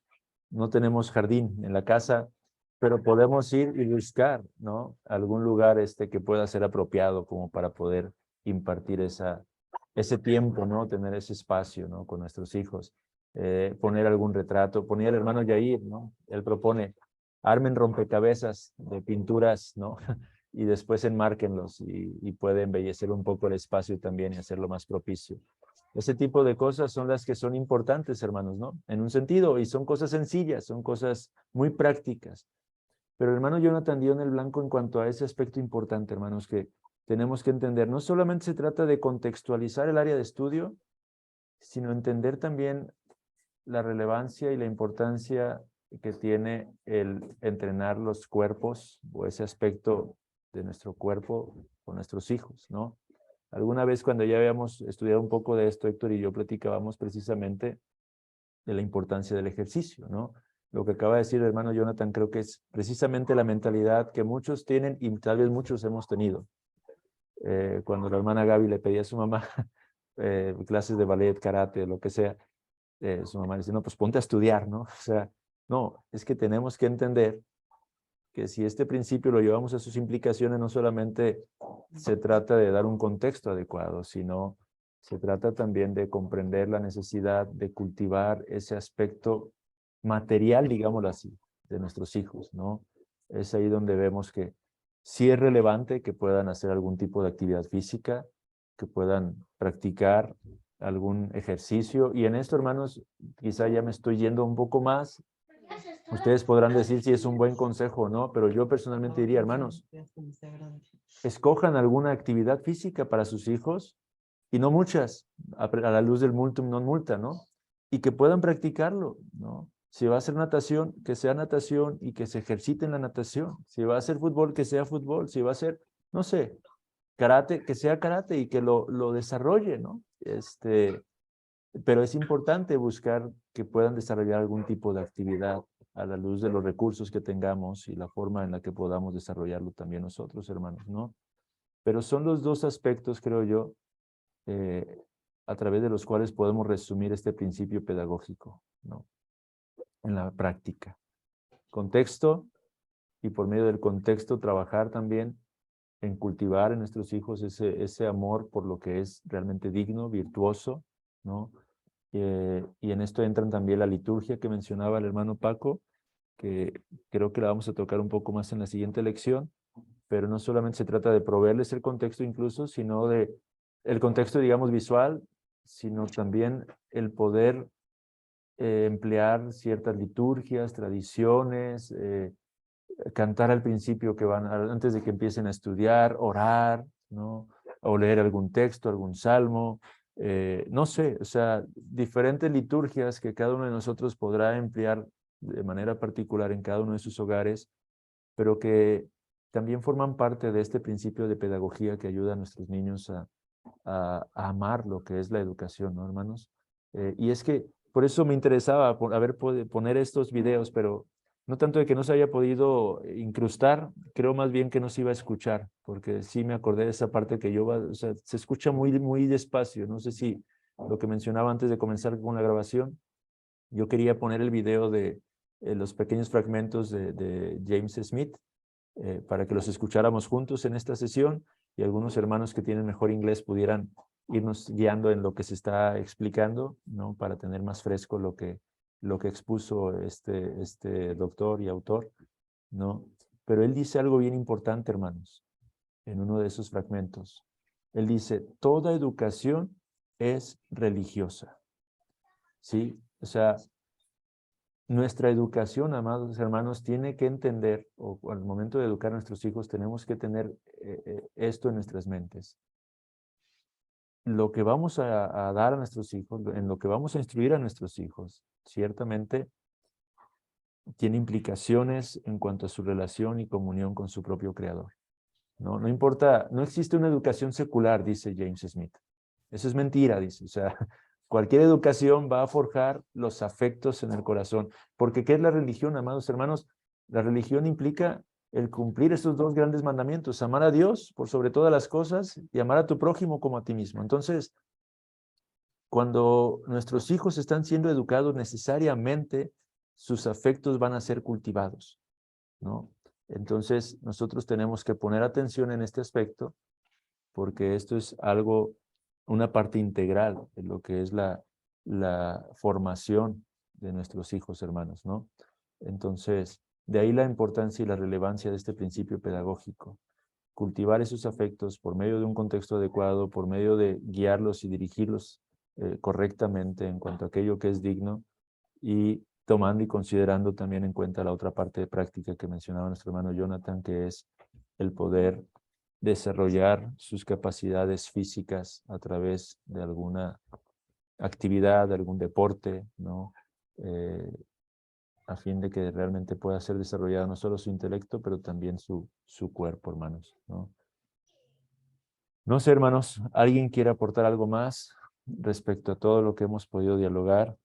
no tenemos jardín en la casa, pero podemos ir y buscar, ¿no? Algún lugar que pueda ser apropiado como para poder impartir ese tiempo, ¿no? Tener ese espacio, ¿no? Con nuestros hijos. Poner algún retrato. Ponía el hermano Yair, ¿no? Él propone, armen rompecabezas de pinturas, ¿no? Y después enmárquenlos y puede embellecer un poco el espacio también y hacerlo más propicio. Ese tipo de cosas son las que son importantes, hermanos, ¿no? En un sentido, y son cosas sencillas, son cosas muy prácticas. Pero el hermano Jonathan dio en el blanco en cuanto a ese aspecto importante, hermanos, que tenemos que entender. No solamente se trata de contextualizar el área de estudio, sino entender también la relevancia y la importancia que tiene el entrenar los cuerpos o ese aspecto de nuestro cuerpo con nuestros hijos, ¿no? Alguna vez cuando ya habíamos estudiado un poco de esto, Héctor y yo platicábamos precisamente de la importancia del ejercicio, ¿no? Lo que acaba de decir el hermano Jonathan creo que es precisamente la mentalidad que muchos tienen y tal vez muchos hemos tenido. Cuando la hermana Gaby le pedía a su mamá clases de ballet, karate, lo que sea, su mamá le dice, no, pues ponte a estudiar, ¿no? O sea, no, es que tenemos que entender que si este principio lo llevamos a sus implicaciones, no solamente se trata de dar un contexto adecuado, sino se trata también de comprender la necesidad de cultivar ese aspecto material, digámoslo así, de nuestros hijos, ¿no? Es ahí donde vemos que sí es relevante que puedan hacer algún tipo de actividad física, que puedan practicar algún ejercicio. Y en esto, hermanos, quizá ya me estoy yendo un poco más. Ustedes podrán decir si es un buen consejo o no, pero yo personalmente diría, hermanos, escojan alguna actividad física para sus hijos y no muchas, a la luz del multum non multa, ¿no? Y que puedan practicarlo, ¿no? Si va a hacer natación, que sea natación y que se ejercite en la natación. Si va a hacer fútbol, que sea fútbol. Si va a hacer, no sé, karate, que sea karate y que lo desarrolle, ¿no? Pero es importante buscar que puedan desarrollar algún tipo de actividad a la luz de los recursos que tengamos y la forma en la que podamos desarrollarlo también nosotros, hermanos, ¿no? Pero son los dos aspectos, creo yo, a través de los cuales podemos resumir este principio pedagógico, ¿no? En la práctica. Contexto, y por medio del contexto trabajar también en cultivar en nuestros hijos ese amor por lo que es realmente digno, virtuoso, ¿no? Y en esto entran también la liturgia que mencionaba el hermano Paco, que creo que la vamos a tocar un poco más en la siguiente lección, pero no solamente se trata de proveerles el contexto incluso, sino de el contexto, digamos, visual, sino también el poder emplear ciertas liturgias, tradiciones, cantar al principio que antes de que empiecen a estudiar, orar, ¿no? O leer algún texto, algún salmo, no sé, o sea, diferentes liturgias que cada uno de nosotros podrá emplear de manera particular en cada uno de sus hogares, pero que también forman parte de este principio de pedagogía que ayuda a nuestros niños a amar lo que es la educación, ¿no, hermanos? Y es que por eso me interesaba poner estos videos, pero no tanto de que no se haya podido incrustar, creo más bien que no se iba a escuchar, porque sí me acordé de esa parte que o sea, se escucha muy despacio. No sé si lo que mencionaba antes de comenzar con la grabación, yo quería poner el video de los pequeños fragmentos de James Smith, para que los escucháramos juntos en esta sesión y algunos hermanos que tienen mejor inglés pudieran irnos guiando en lo que se está explicando, ¿no? Para tener más fresco lo que expuso este doctor y autor, ¿no? Pero él dice algo bien importante, hermanos, en uno de esos fragmentos. Él dice, toda educación es religiosa, ¿sí? O sea, nuestra educación, amados hermanos, tiene que entender, o al momento de educar a nuestros hijos, tenemos que tener esto en nuestras mentes. Lo que vamos a dar a nuestros hijos, en lo que vamos a instruir a nuestros hijos, ciertamente tiene implicaciones en cuanto a su relación y comunión con su propio Creador. No importa, no existe una educación secular, dice James Smith. Eso es mentira, dice. O sea, cualquier educación va a forjar los afectos en el corazón. Porque ¿qué es la religión, amados hermanos? La religión implica el cumplir estos dos grandes mandamientos, amar a Dios por sobre todas las cosas y amar a tu prójimo como a ti mismo. Entonces, cuando nuestros hijos están siendo educados, necesariamente sus afectos van a ser cultivados, ¿no? Entonces, nosotros tenemos que poner atención en este aspecto, porque esto es algo, una parte integral de lo que es la formación de nuestros hijos, hermanos, ¿no? Entonces, de ahí la importancia y la relevancia de este principio pedagógico. Cultivar esos afectos por medio de un contexto adecuado, por medio de guiarlos y dirigirlos correctamente en cuanto a aquello que es digno, y tomando y considerando también en cuenta la otra parte de práctica que mencionaba nuestro hermano Jonathan, que es el poder desarrollar sus capacidades físicas a través de alguna actividad, de algún deporte, ¿no? A fin de que realmente pueda ser desarrollado no solo su intelecto, pero también su cuerpo, hermanos, ¿no? No sé, hermanos, ¿alguien quiere aportar algo más respecto a todo lo que hemos podido dialogar?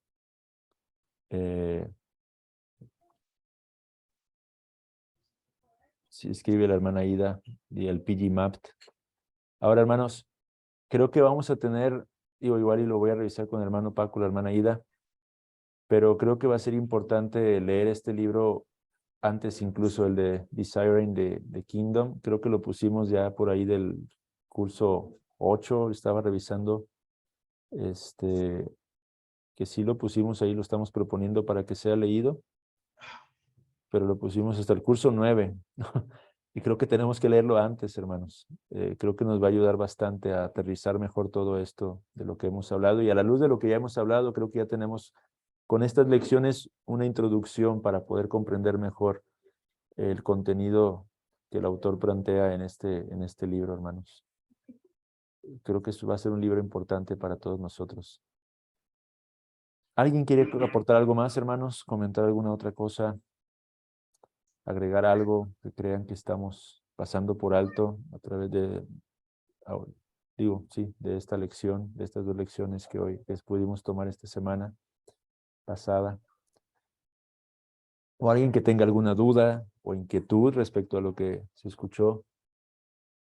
Sí, escribe la hermana Ida y el PG Mapped. Ahora, hermanos, creo que vamos a tener, digo, igual y lo voy a revisar con el hermano Paco, la hermana Ida, pero creo que va a ser importante leer este libro antes incluso el de Desiring the Kingdom. Creo que lo pusimos ya por ahí del curso 8, estaba revisando, que sí lo pusimos ahí, lo estamos proponiendo para que sea leído, pero lo pusimos hasta el curso 9, y creo que tenemos que leerlo antes, hermanos. Creo que nos va a ayudar bastante a aterrizar mejor todo esto de lo que hemos hablado, y a la luz de lo que ya hemos hablado, creo que ya tenemos con estas lecciones una introducción para poder comprender mejor el contenido que el autor plantea en este libro, hermanos. Creo que esto va a ser un libro importante para todos nosotros. ¿Alguien quiere aportar algo más, hermanos? ¿Comentar alguna otra cosa? ¿Agregar algo que crean que estamos pasando por alto a través de, de esta lección, de estas dos lecciones que pudimos tomar esta semana pasada? ¿O alguien que tenga alguna duda o inquietud respecto a lo que se escuchó?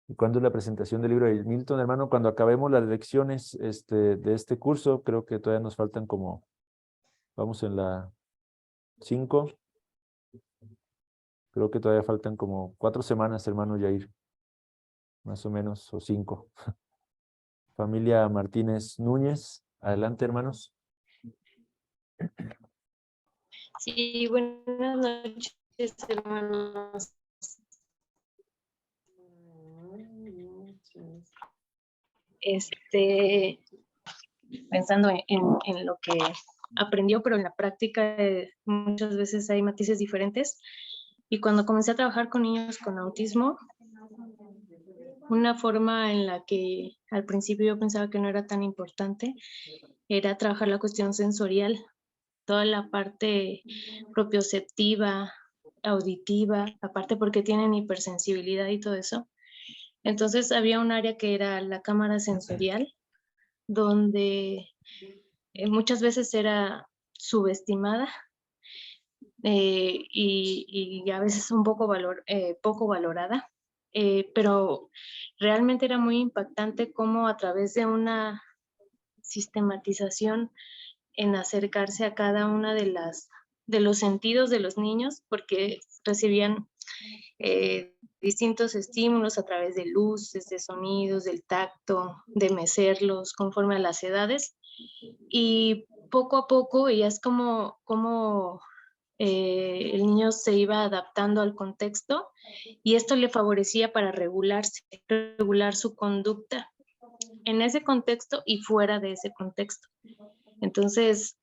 ¿Y cuándo es la presentación del libro de Milton, hermano? Cuando acabemos las lecciones de este curso, creo que todavía nos faltan vamos en la 5. Creo que todavía faltan como 4 semanas, hermano Yair. Más o menos, o 5. Familia Martínez Núñez. Adelante, hermanos. Sí, buenas noches, hermanos. Pensando en lo que aprendió, pero en la práctica muchas veces hay matices diferentes. Y cuando comencé a trabajar con niños con autismo, una forma en la que al principio yo pensaba que no era tan importante era trabajar la cuestión sensorial, toda la parte propioceptiva, auditiva, aparte porque tienen hipersensibilidad y todo eso. Entonces había un área que era la cámara sensorial, donde muchas veces era subestimada y a veces un poco poco valorada, pero realmente era muy impactante cómo a través de una sistematización en acercarse a cada una de los sentidos de los niños, porque recibían distintos estímulos a través de luces, de sonidos, del tacto, de mecerlos conforme a las edades, y poco a poco veías como el niño se iba adaptando al contexto y esto le favorecía para regular su conducta en ese contexto y fuera de ese contexto. Entonces,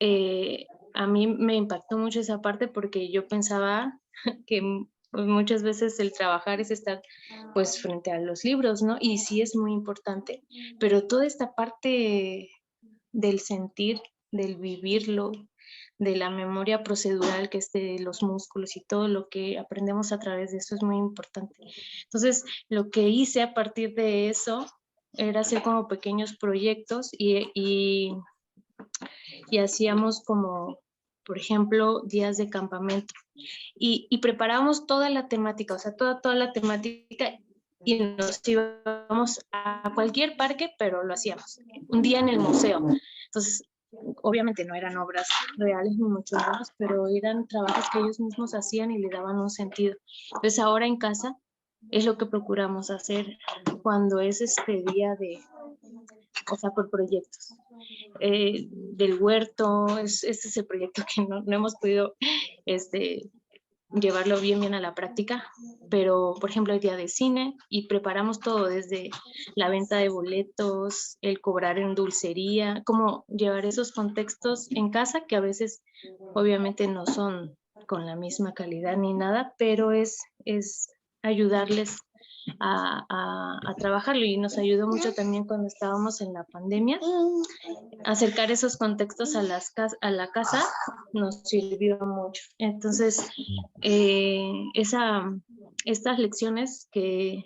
a mí me impactó mucho esa parte porque yo pensaba que pues, muchas veces el trabajar es estar pues frente a los libros, ¿no? Y sí es muy importante, pero toda esta parte del sentir, del vivirlo, de la memoria procedural que es de los músculos y todo lo que aprendemos a través de eso es muy importante. Entonces, lo que hice a partir de eso era hacer como pequeños proyectos y hacíamos como, por ejemplo, días de campamento y preparábamos toda la temática, o sea, toda la temática y nos íbamos a cualquier parque, pero lo hacíamos. Un día en el museo. Entonces, obviamente no eran obras reales ni mucho menos, pero eran trabajos que ellos mismos hacían y le daban un sentido. Entonces, ahora en casa es lo que procuramos hacer cuando es este día o sea, por proyectos. Del huerto, este es el proyecto que no hemos podido llevarlo bien a la práctica, pero por ejemplo el día de cine y preparamos todo desde la venta de boletos, el cobrar en dulcería, cómo llevar esos contextos en casa que a veces obviamente no son con la misma calidad ni nada, pero es ayudarles a trabajarlo y nos ayudó mucho también cuando estábamos en la pandemia. Acercar esos contextos a la casa nos sirvió mucho. Entonces, estas lecciones que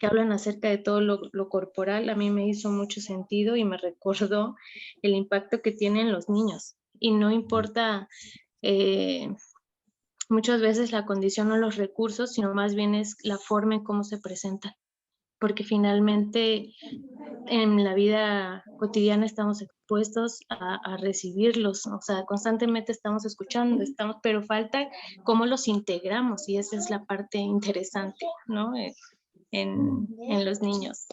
hablan acerca de todo lo corporal a mí me hizo mucho sentido y me recordó el impacto que tienen los niños. Y no importa muchas veces la condición o los recursos, sino más bien es la forma en cómo se presentan. Porque finalmente en la vida cotidiana estamos expuestos a recibirlos, o sea, constantemente estamos escuchando, pero falta cómo los integramos y esa es la parte interesante, ¿no? En los niños.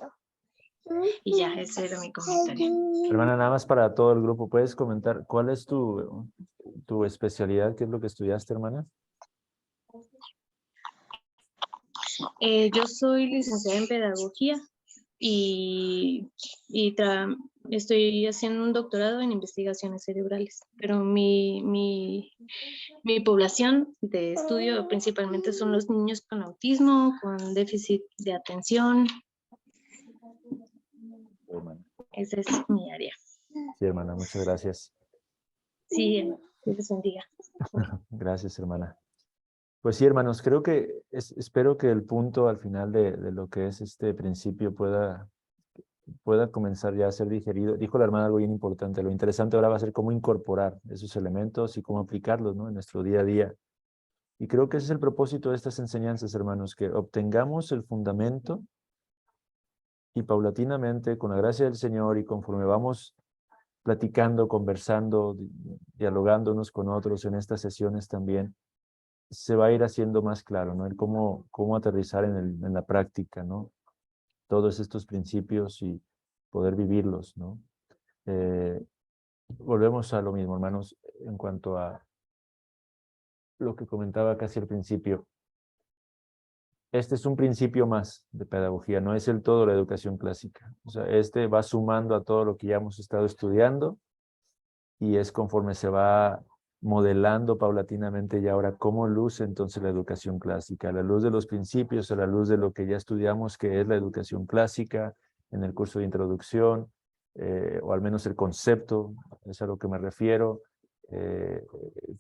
Y ya, ese era mi comentario. Hermana, nada más para todo el grupo, ¿puedes comentar cuál es tu especialidad? ¿Qué es lo que estudiaste, hermana? Yo soy licenciada en pedagogía y estoy haciendo un doctorado en investigaciones cerebrales, pero mi población de estudio principalmente son los niños con autismo, con déficit de atención. Esa es mi área. Sí, hermana, muchas gracias. Sí, Dios les bendiga. Gracias, hermana. Pues sí, hermanos, creo que espero que el punto al final de lo que es este principio pueda comenzar ya a ser digerido. Dijo la hermana algo bien importante. Lo interesante ahora va a ser cómo incorporar esos elementos y cómo aplicarlos, ¿no? En nuestro día a día. Y creo que ese es el propósito de estas enseñanzas, hermanos, que obtengamos el fundamento y paulatinamente, con la gracia del Señor y conforme vamos platicando, conversando, dialogando unos con otros en estas sesiones también, se va a ir haciendo más claro, ¿no? El cómo aterrizar en la práctica, ¿no? Todos estos principios y poder vivirlos, ¿no? Volvemos a lo mismo, hermanos, en cuanto a lo que comentaba casi al principio. Este es un principio más de pedagogía, no es el todo la educación clásica. O sea, este va sumando a todo lo que ya hemos estado estudiando y es conforme se va modelando paulatinamente y ahora cómo luce entonces la educación clásica, a la luz de los principios, a la luz de lo que ya estudiamos que es la educación clásica en el curso de introducción, o al menos el concepto, es a lo que me refiero,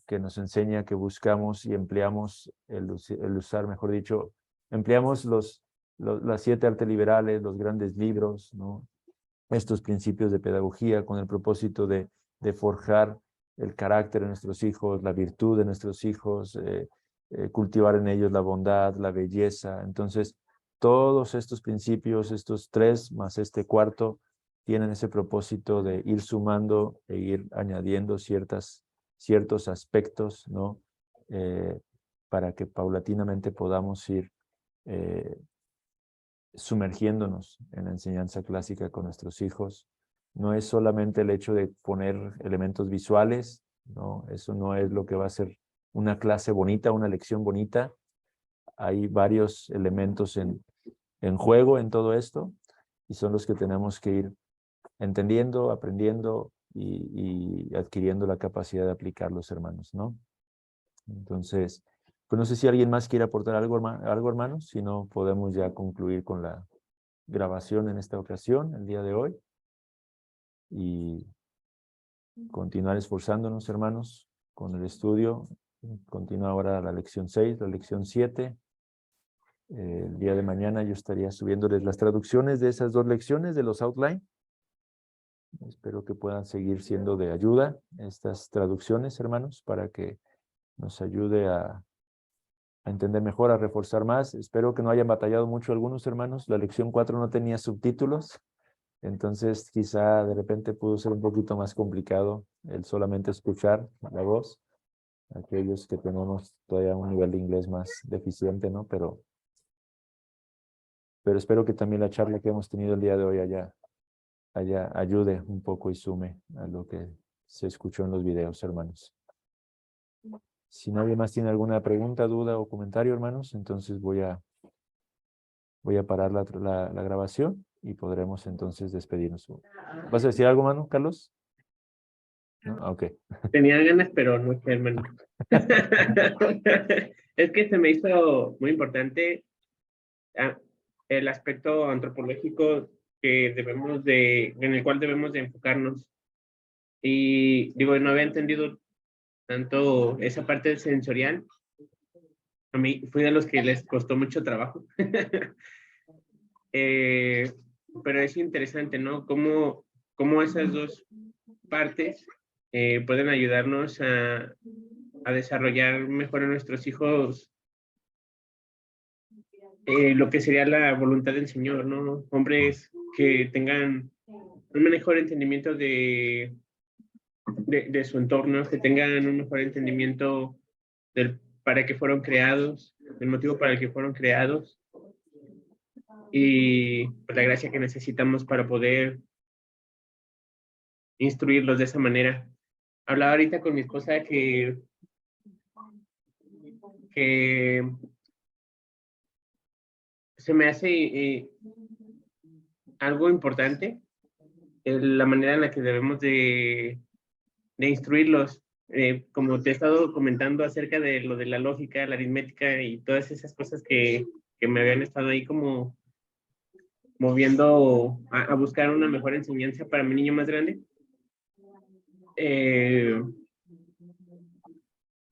que nos enseña que buscamos y empleamos el usar, mejor dicho, empleamos las 7 artes liberales, los grandes libros, ¿no? Estos principios de pedagogía con el propósito de forjar el carácter de nuestros hijos, la virtud de nuestros hijos, cultivar en ellos la bondad, la belleza. Entonces, todos estos principios, estos 3 más este cuarto, tienen ese propósito de ir sumando e ir añadiendo ciertos aspectos, ¿no? Para que paulatinamente podamos ir sumergiéndonos en la enseñanza clásica con nuestros hijos. No es solamente el hecho de poner elementos visuales, ¿no? Eso no es lo que va a ser una clase bonita, una lección bonita. Hay varios elementos en juego en todo esto, y son los que tenemos que ir entendiendo, aprendiendo y adquiriendo la capacidad de aplicarlos, hermanos, ¿no? Entonces, pues no sé si alguien más quiere aportar algo, hermanos, si no podemos ya concluir con la grabación en esta ocasión, el día de hoy, y continuar esforzándonos, hermanos, con el estudio. Continúa ahora la lección 6, la lección 7. El día de mañana yo estaría subiéndoles las traducciones de esas 2 lecciones, de los outline. Espero que puedan seguir siendo de ayuda estas traducciones, hermanos, para que nos ayude a entender mejor, a reforzar más. Espero que no hayan batallado mucho algunos, hermanos. La lección 4 no tenía subtítulos, entonces quizá de repente pudo ser un poquito más complicado el solamente escuchar la voz. Aquellos que tenemos todavía un nivel de inglés más deficiente, ¿no? Pero espero que también la charla que hemos tenido el día de hoy allá ayude un poco y sume a lo que se escuchó en los videos, hermanos. Si nadie más tiene alguna pregunta, duda o comentario, hermanos, entonces voy a parar la grabación y podremos entonces despedirnos. ¿Vas a decir algo, Manu, Carlos? ¿No? Ok. Tenía ganas, pero no sé, hermano. Es que se me hizo muy importante el aspecto antropológico en el cual debemos de enfocarnos. Y digo, no había entendido tanto esa parte sensorial. A mí fui de los que les costó mucho trabajo. Pero es interesante, ¿no? Cómo esas 2 partes pueden ayudarnos a desarrollar mejor a nuestros hijos lo que sería la voluntad del Señor, ¿no? Hombres que tengan un mejor entendimiento de su entorno, que tengan un mejor entendimiento para qué fueron creados, del motivo para el que fueron creados, y pues, la gracia que necesitamos para poder instruirlos de esa manera. Hablaba ahorita con mi esposa que se me hace algo importante la manera en la que debemos de instruirlos. Como te he estado comentando acerca de lo de la lógica, la aritmética y todas esas cosas que me habían estado ahí como moviendo a buscar una mejor enseñanza para mi niño más grande.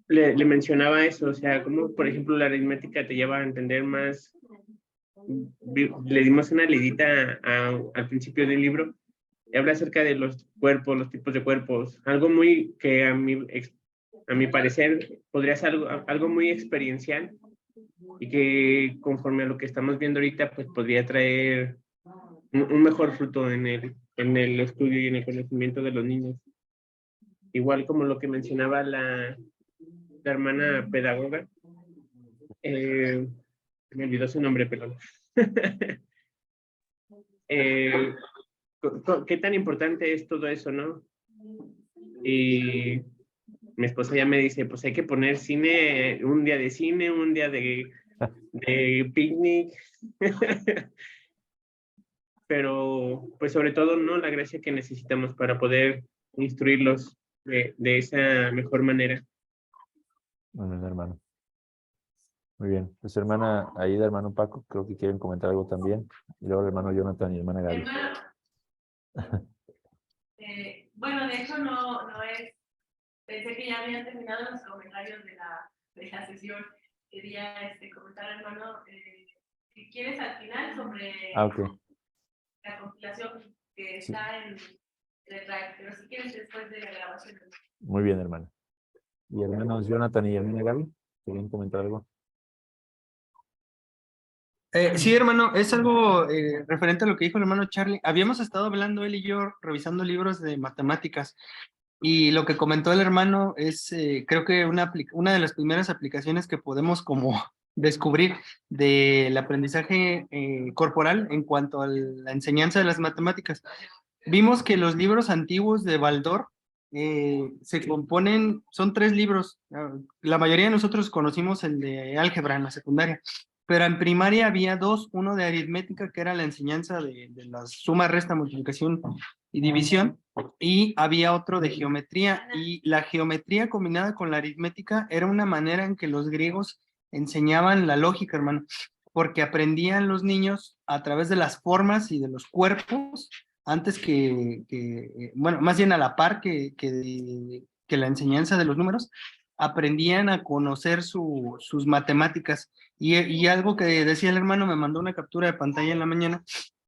Le mencionaba eso, o sea, como por ejemplo la aritmética te lleva a entender más. Le dimos una leidita al principio del libro, y habla acerca de los cuerpos, los tipos de cuerpos, algo muy que a mi parecer podría ser algo muy experiencial, y que conforme a lo que estamos viendo ahorita, pues podría traer un mejor fruto en el estudio y en el conocimiento de los niños. Igual como lo que mencionaba la hermana pedagoga, me olvidó su nombre, perdón. ¿Qué tan importante es todo eso, no? Y mi esposa ya me dice, pues hay que poner cine, un día de cine, un día de picnic. Pero, pues sobre todo, ¿no? La gracia que necesitamos para poder instruirlos de esa mejor manera. Bueno, hermano. Muy bien. Pues hermana Aida, hermano Paco, creo que quieren comentar algo también. Y luego el hermano Jonathan y hermana Gaby. Bueno, de hecho no es pensé que ya habían terminado los comentarios de la sesión. Quería comentar, hermano, si quieres al final sobre la compilación que está en el drive, pero si quieres después de la grabación. Muy bien, hermano. Y hermanos Jonathan y hermana Gaby, ¿querían comentar algo? Sí, hermano, es algo referente a lo que dijo el hermano Charlie. Habíamos estado hablando él y yo, revisando libros de matemáticas, y lo que comentó el hermano es, creo que una de las primeras aplicaciones que podemos como descubrir del aprendizaje corporal en cuanto a la enseñanza de las matemáticas. Vimos que los libros antiguos de Baldor se componen, son 3 libros. La mayoría de nosotros conocimos el de álgebra en la secundaria, pero en primaria había 2, uno de aritmética, que era la enseñanza de la suma, resta, multiplicación y división, y había otro de geometría, y la geometría combinada con la aritmética era una manera en que los griegos enseñaban la lógica, hermano, porque aprendían los niños a través de las formas y de los cuerpos, antes bueno, más bien a la par que la enseñanza de los números, aprendían a conocer sus matemáticas. Y algo que decía el hermano, me mandó una captura de pantalla en la mañana,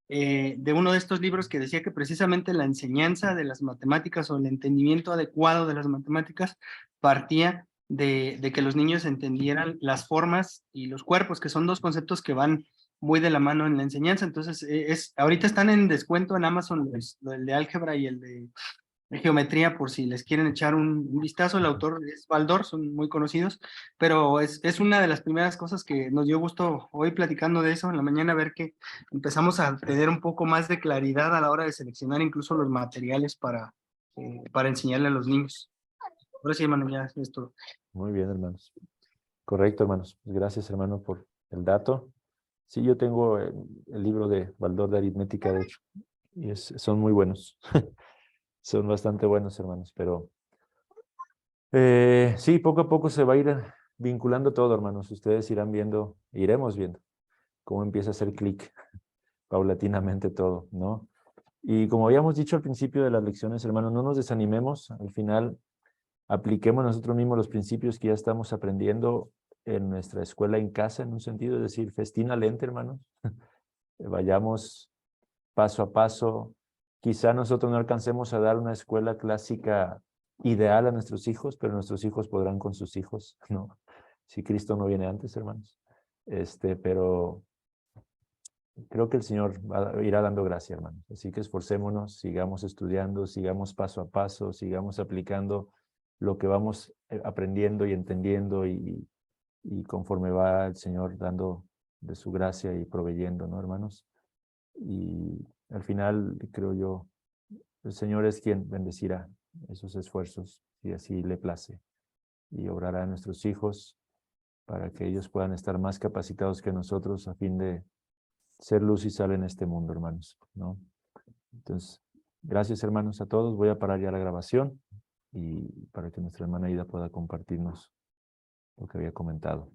de uno de estos libros que decía que precisamente la enseñanza de las matemáticas o el entendimiento adecuado de las matemáticas partía de que los niños entendieran las formas y los cuerpos, que son 2 conceptos que van muy de la mano en la enseñanza. Entonces, ahorita están en descuento en Amazon el de álgebra y el de geometría, por si les quieren echar un vistazo. El autor es Baldor, son muy conocidos, pero es una de las primeras cosas que nos dio gusto hoy platicando de eso en la mañana, ver que empezamos a tener un poco más de claridad a la hora de seleccionar incluso los materiales para enseñarle a los niños. Ahora sí, hermano, ya es todo. Muy bien, hermanos. Correcto, hermanos. Pues gracias, hermano, por el dato. Sí, yo tengo el libro de Baldor de aritmética, de hecho, y son muy buenos. Son bastante buenos, hermanos, pero sí, poco a poco se va a ir vinculando todo, hermanos. Ustedes irán viendo, iremos viendo cómo empieza a hacer clic paulatinamente todo, ¿no? Y como habíamos dicho al principio de las lecciones, hermanos, no nos desanimemos. Al final, apliquemos nosotros mismos los principios que ya estamos aprendiendo en nuestra escuela en casa, en un sentido, es decir, festina lenta, hermanos. Vayamos paso a paso. Quizá nosotros no alcancemos a dar una escuela clásica ideal a nuestros hijos, pero nuestros hijos podrán con sus hijos, ¿no? Si Cristo no viene antes, hermanos. Pero creo que el Señor irá dando gracia, hermanos. Así que esforcémonos, sigamos estudiando, sigamos paso a paso, sigamos aplicando lo que vamos aprendiendo y entendiendo, y conforme va el Señor dando de su gracia y proveyendo, ¿no, hermanos? Y al final, creo yo, el Señor es quien bendecirá esos esfuerzos, si así le place, y obrará a nuestros hijos para que ellos puedan estar más capacitados que nosotros a fin de ser luz y sal en este mundo, hermanos, ¿no? Entonces, gracias, hermanos, a todos. Voy a parar ya la grabación y para que nuestra hermana Ida pueda compartirnos lo que había comentado.